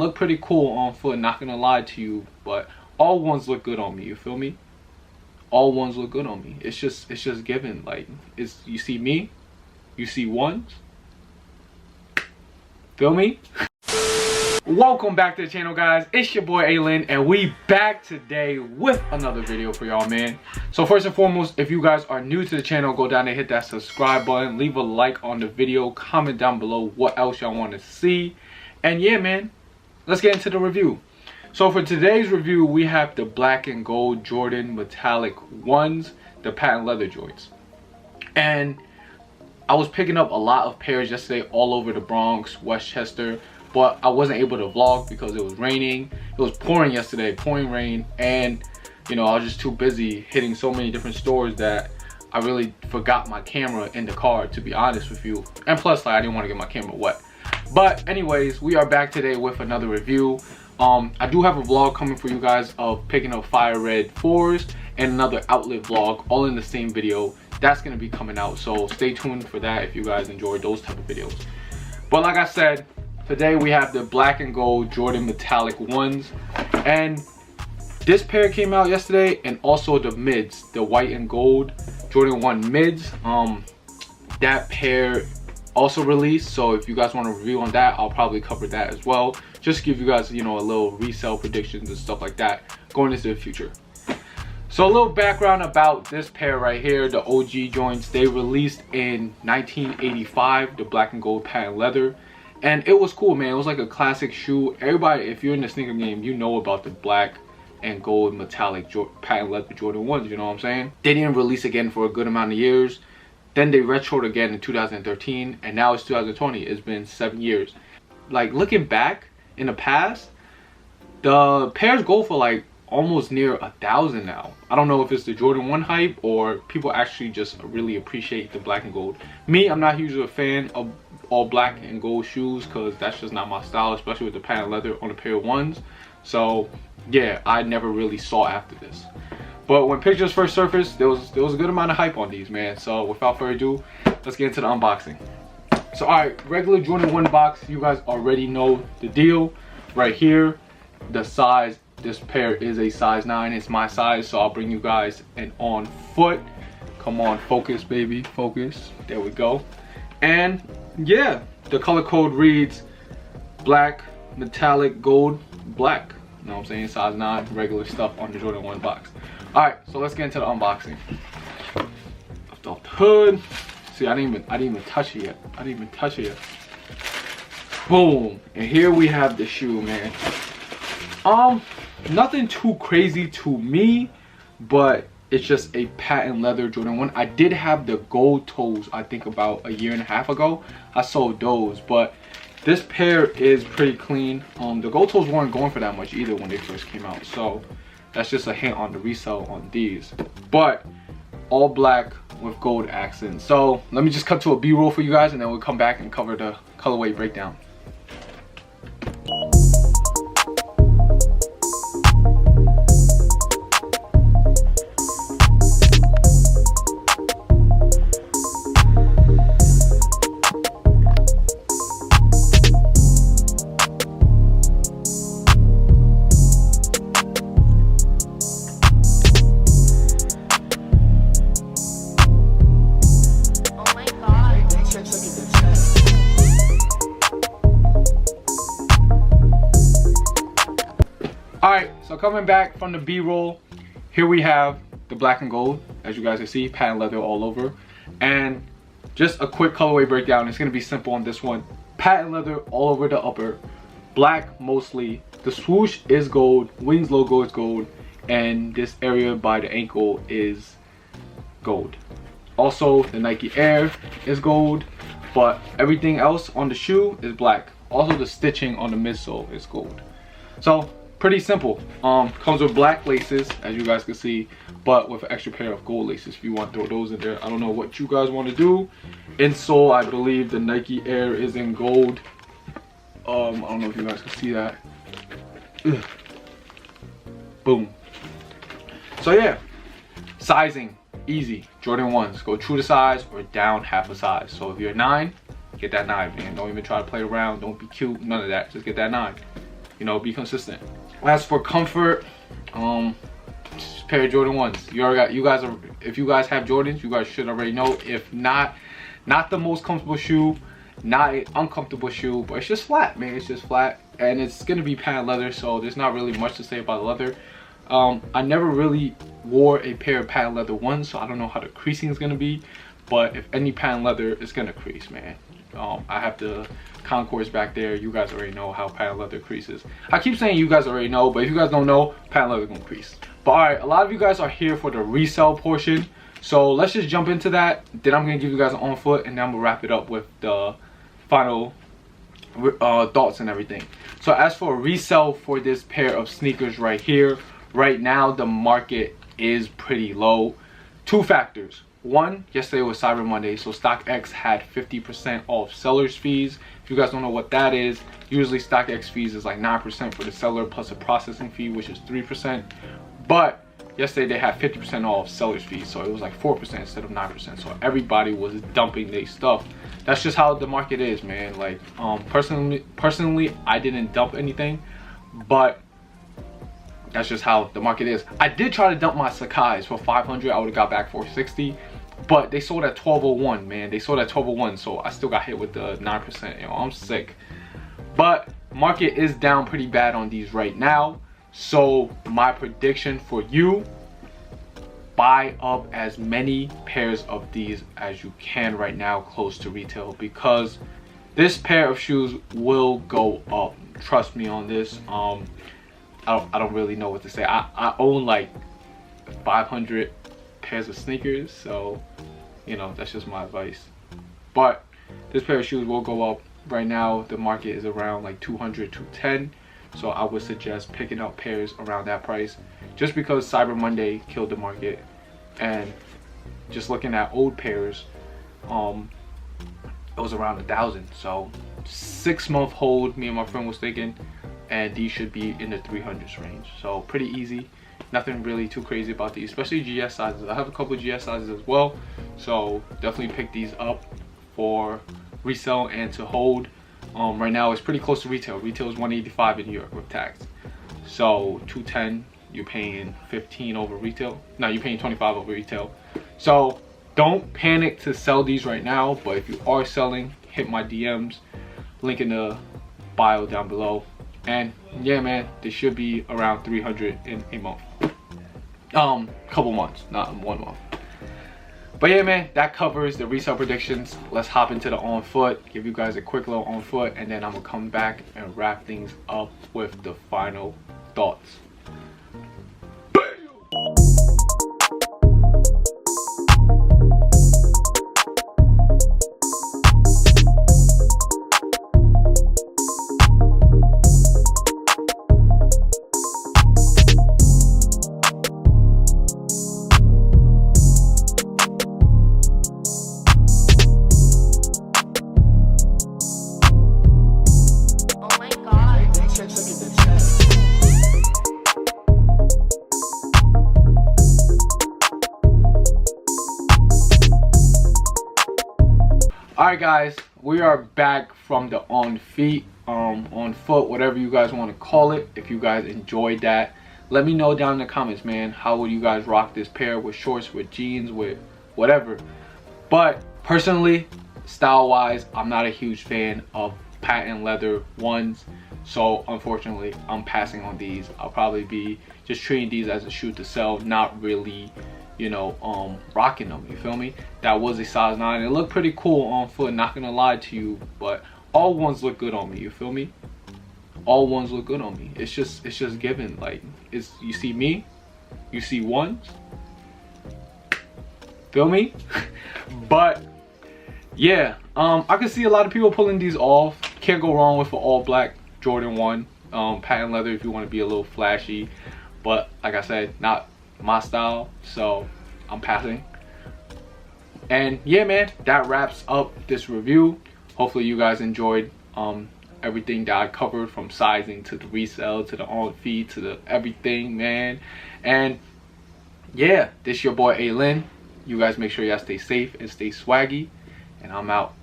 Look pretty cool on foot, not gonna lie to you, but all ones look good on me, you feel me? All ones look good on me. It's just given. Like, it's, you see me, you see ones, feel me? Welcome back to the channel, guys. It's your boy ALin, and we back today with another video for y'all, man. So first and foremost, if you guys are new to the channel, go down and hit that subscribe button, leave a like on the video, comment down below what else y'all want to see, and yeah, man, let's get into the review. So for today's review, we have the black and gold Jordan metallic ones, the patent leather joints. And I was picking up a lot of pairs yesterday all over the Bronx, Westchester, but I wasn't able to vlog because it was raining. It was pouring yesterday, pouring rain, and you know, I was just too busy hitting so many different stores that I really forgot my camera in the car, to be honest with you. And plus, like, I didn't want to get my camera wet. But anyways, we are back today with another review. I do have a vlog coming for you guys of picking up fire red 4s and another outlet vlog, all in the same video. That's going to be coming out, so stay tuned for that if you guys enjoy those type of videos. But like I said, today we have the black and gold Jordan metallic ones, and this pair came out yesterday, and also the mids, the white and gold Jordan 1 mids. That pair also released, so if you guys want a review on that, I'll probably cover that as well. Just give you guys, you know, a little resale predictions and stuff like that going into the future. So a little background about this pair right here, the OG joints. They released in 1985, the black and gold patent leather, and it was cool, man. It was like a classic shoe. Everybody, if you're in the sneaker game, you know about the black and gold metallic patent leather Jordan 1s, you know what I'm saying? They didn't release again for a good amount of years. Then they retroed again in 2013, and now it's 2020. It's been 7 years. Like, looking back in the past, the pairs go for like almost near 1,000 now. I don't know if it's the Jordan 1 hype or people actually just really appreciate the black and gold. Me, I'm not usually a fan of all black and gold shoes because that's just not my style, especially with the patent leather on a pair of ones. So yeah, I never really saw after this. But when pictures first surfaced, there was a good amount of hype on these, man. So without further ado, let's get into the unboxing. So alright, regular Jordan 1 box, you guys already know the deal. Right here, the size, this pair is a size 9. It's my size, so I'll bring you guys an on foot. Come on, focus, baby, focus. There we go. And yeah, the color code reads black, metallic, gold, black. You know what I'm saying? Size 9, regular stuff on the Jordan 1 box. Alright, so let's get into the unboxing. Lift off the hood. See, I didn't even touch it yet. I didn't even touch it yet. Boom. And here we have the shoe, man. Nothing too crazy to me, but it's just a patent leather Jordan 1. I did have the gold toes, I think about a year and a half ago. I sold those, but this pair is pretty clean. The gold toes weren't going for that much either when they first came out, so that's just a hint on the resale on these. But all black with gold accents. So let me just cut to a B-roll for you guys, and then we'll come back and cover the colorway breakdown. Alright, so coming back from the B-roll, here we have the black and gold, as you guys can see, patent leather all over. And just a quick colorway breakdown. It's going to be simple on this one. Patent leather all over the upper, black mostly. The swoosh is gold, wings logo is gold, and this area by the ankle is gold. Also, the Nike Air is gold, but everything else on the shoe is black. Also, the stitching on the midsole is gold. So pretty simple. Comes with black laces, as you guys can see, but with an extra pair of gold laces if you want to throw those in there. I don't know what you guys want to do. Insole, I believe the Nike Air is in gold. I don't know if you guys can see that. Ugh. Boom. So yeah, sizing, easy. Jordan 1s, go true to size or down half a size. So if you're a 9, get that 9, man. Don't even try to play around, don't be cute, none of that. Just get that 9. you know, be consistent. As for comfort, just pair of Jordan 1s. If you guys have Jordans, you guys should already know. If not the most comfortable shoe, not an uncomfortable shoe, but it's just flat, man. It's just flat, and it's gonna be patent leather, so there's not really much to say about the leather. I never really wore a pair of patent leather ones, so I don't know how the creasing is gonna be, but if any patent leather, it's gonna crease, man. I have the concourse back there. You guys already know how patent leather creases. I keep saying you guys already know, but if you guys don't know, patent leather gonna crease. But all right, a lot of you guys are here for the resell portion, so let's just jump into that. Then I'm gonna give you guys an on foot, and then I'm gonna wrap it up with the final thoughts and everything. So as for resell for this pair of sneakers right here, right now the market is pretty low. Two factors. One, yesterday was Cyber Monday, so StockX had 50% off sellers fees. If you guys don't know what that is, usually StockX fees is like 9% for the seller plus a processing fee, which is 3%. But yesterday they had 50% off sellers fees, so it was like 4% instead of 9%. So everybody was dumping their stuff. That's just how the market is, man. Like personally, I didn't dump anything, but that's just how the market is. I did try to dump my Sakai's for 500. I would have got back 460, but they sold at 1201, man. They sold at 1201, so I still got hit with the 9%. You know, I'm sick. But market is down pretty bad on these right now. So my prediction for you, buy up as many pairs of these as you can right now close to retail, because this pair of shoes will go up. Trust me on this. I don't really know what to say. I own like 500 pairs of sneakers, so you know, that's just my advice. But this pair of shoes will go up. Right now the market is around like 200, 210, so I would suggest picking up pairs around that price, just because Cyber Monday killed the market. And just looking at old pairs, it was around 1,000. So 6-month hold, me and my friend was thinking, and these should be in the 300s range. So pretty easy, nothing really too crazy about these, especially GS sizes. I have a couple of GS sizes as well, so definitely pick these up for resell and to hold. Right now it's pretty close to retail. Retail is 185 in New York with tax, so 210. You're paying 15 over retail. No, you're paying 25 over retail. So don't panic to sell these right now, but if you are selling, hit my DMs, link in the bio down below. And yeah, man, they should be around 300 in a month. Couple months, not 1 month. But yeah, man, that covers the resale predictions. Let's hop into the on foot, give you guys a quick little on foot, and then I'm gonna come back and wrap things up with the final thoughts. Alright guys, we are back from the on foot, whatever you guys want to call it. If you guys enjoyed that, let me know down in the comments, man. How would you guys rock this pair with shorts, with jeans, with whatever? But personally, style wise, I'm not a huge fan of patent leather ones, so unfortunately I'm passing on these. I'll probably be just treating these as a shoe to sell, not really, you know, rocking them. You feel me? That was a size 9. It looked pretty cool on foot, not gonna lie to you, but all ones look good on me. You feel me? All ones look good on me. It's just given. Like, it's, you see me, you see ones, feel me? But yeah, I can see a lot of people pulling these off. Can't go wrong with an all black Jordan 1 patent leather if you want to be a little flashy, but like I said, not my style, so I'm passing. And yeah, man, that wraps up this review. Hopefully you guys enjoyed everything that I covered, from sizing to the resell to the on feed to the everything, man. And yeah, this your boy ALin. You guys make sure y'all stay safe and stay swaggy, and I'm out.